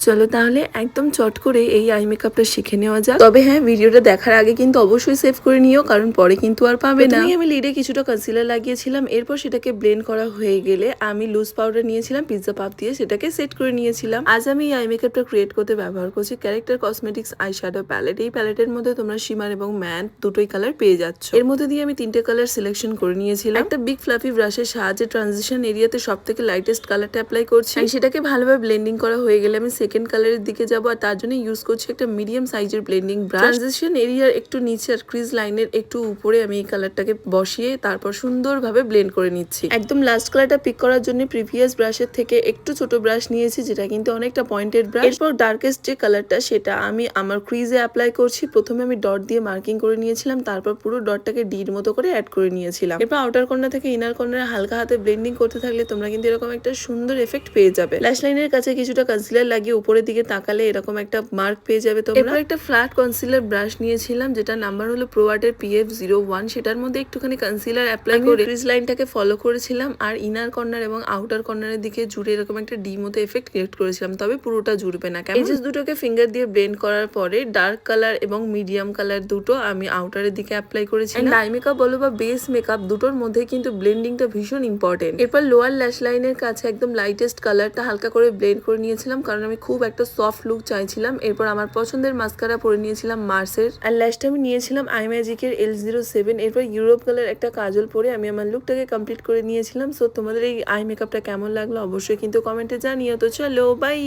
চলো তাহলে একদম চট করে এই আই মেকআপটা শিখে নেওয়া যাক। তবে হ্যাঁ, ভিডিওটা দেখার আগে কিন্তু অবশ্যই সেভ করে নিও, কারণ পরে কিন্তু আর পাবে না। আমি লিডে কিছুটা কনসিলার লাগিয়েছিলাম, এরপর সেটাকে ব্লেন্ড করা হয়ে গেলে আমি লুজ পাউডার নিয়েছিলাম পিৎজা পাপ দিয়ে, সেটাকে সেট করে নিয়েছিলাম। আজ আমি এই আই মেকআপটা ক্রিয়েট করতে ব্যবহার করছি character cosmetics eye shadow palette. এই প্যালেটের মধ্যে তোমরা শিমার এবং ম্যাট দুটোই কালার পেয়ে যাচ্ছ। এর মধ্যে দিয়ে আমি 3টে কালার সিলেকশন করে নিয়েছিলাম। একটা বিগ ফ্লাফি ব্রাশের সাহায্যে ট্রানজিশন এরিয়াতে সব থেকে লাইটেস্ট কালারটা অ্যাপ্লাই করছি। সেটাকে ভালোভাবে ব্লেন্ডিং করা হয়ে গেলে আমি সেকেন্ড কালারের দিকে যাবো, আর তার জন্য ইউজ করছি একটা মিডিয়াম সাইজের ব্লেন্ডিং ব্রাশ। ট্রানজিশন এরিয়ার একটু নিচে আর ক্রিজ লাইনের একটু উপরে আমি এই কালারটাকে বসিয়ে তারপর সুন্দরভাবে ব্লেন্ড করে নিচ্ছি। একদম লাস্ট কালারটা পিক করার জন্য প্রিভিয়াস ব্রাশের থেকে একটু ছোট ব্রাশ নিয়েছি, যেটা কিন্তু অনেকটা পয়েন্টেড ব্রাশ। এরপর ডার্কেস্ট যে কালারটা সেটা আমি আমার ক্রিজে অ্যাপ্লাই করছি। প্রথমে আমি ডট দিয়ে মার্কিং করে নিয়েছিলাম, তারপর পুরো ডটটাকে ডির মতো করে অ্যাড করে নিয়েছিলাম। এরপর আউটার কর্নার থেকে ইনার কর্নারে হালকা হাতে ব্লেন্ডিং করতে থাকলে তোমরা কিন্তু এরকম একটা সুন্দর এফেক্ট পেয়ে যাবে। ল্যাশ লাইনের কাছে কিছুটা কনসিলার লাগিয়ে উপরের দিকে তাকালে এরকম একটা মার্ক পেয়ে যাবে তোমরা। এরপর একটা ফ্ল্যাট কনসিলার ব্রাশ নিয়েছিলাম, যেটা নাম্বার হলো প্রো আর্টের PF01। সেটার মধ্যে একটুখানি কনসিলার অ্যাপ্লাই করে ক্রিজ লাইনটাকে ফলো করেছিলাম, আর ইনার কর্নার এবং আউটার কর্নারের দিকে জুড়ে এরকম একটা ডি মতো এফেক্ট ক্রিয়েট করেছিলাম, তবে পুরোটা জুড়বে না। এই যে দুটোকে ফিঙ্গার দিয়ে ব্লেন্ড করার পরে ডার্ক কালার এবং মিডিয়াম কালার দুটো আমি আউটারের দিকে অ্যাপ্লাই করেছিলাম। আই মেকআপ বলো বা বেস মেকআপ, দুটোর মধ্যে কিন্তু ব্লেন্ডিংটা ভীষণ ইম্পর্টেন্ট। এরপর লোয়ার ল্যাশ লাইনের কাছে একদম লাইটেস্ট কালারটা হালকা করে ব্লেন্ড করে নিয়েছিলাম, কারণ আমি খুব একটা সফট লুক চাইছিলাম। এরপর আমার পছন্দের মাস্কারা পরে নিয়েছিলাম মার্সের, আর ল্যাশটা আমি নিয়েছিলাম আই ম্যাজিকের L07। এরপর ইউরোপ কালার একটা কাজল পরে আমি আমার লুকটাকে কমপ্লিট করে নিয়েছিলাম। সো তোমাদের এই আই মেকআপটা কেমন লাগলো অবশ্যই কিন্তু কমেন্টে জানিও। তো চলো বাই।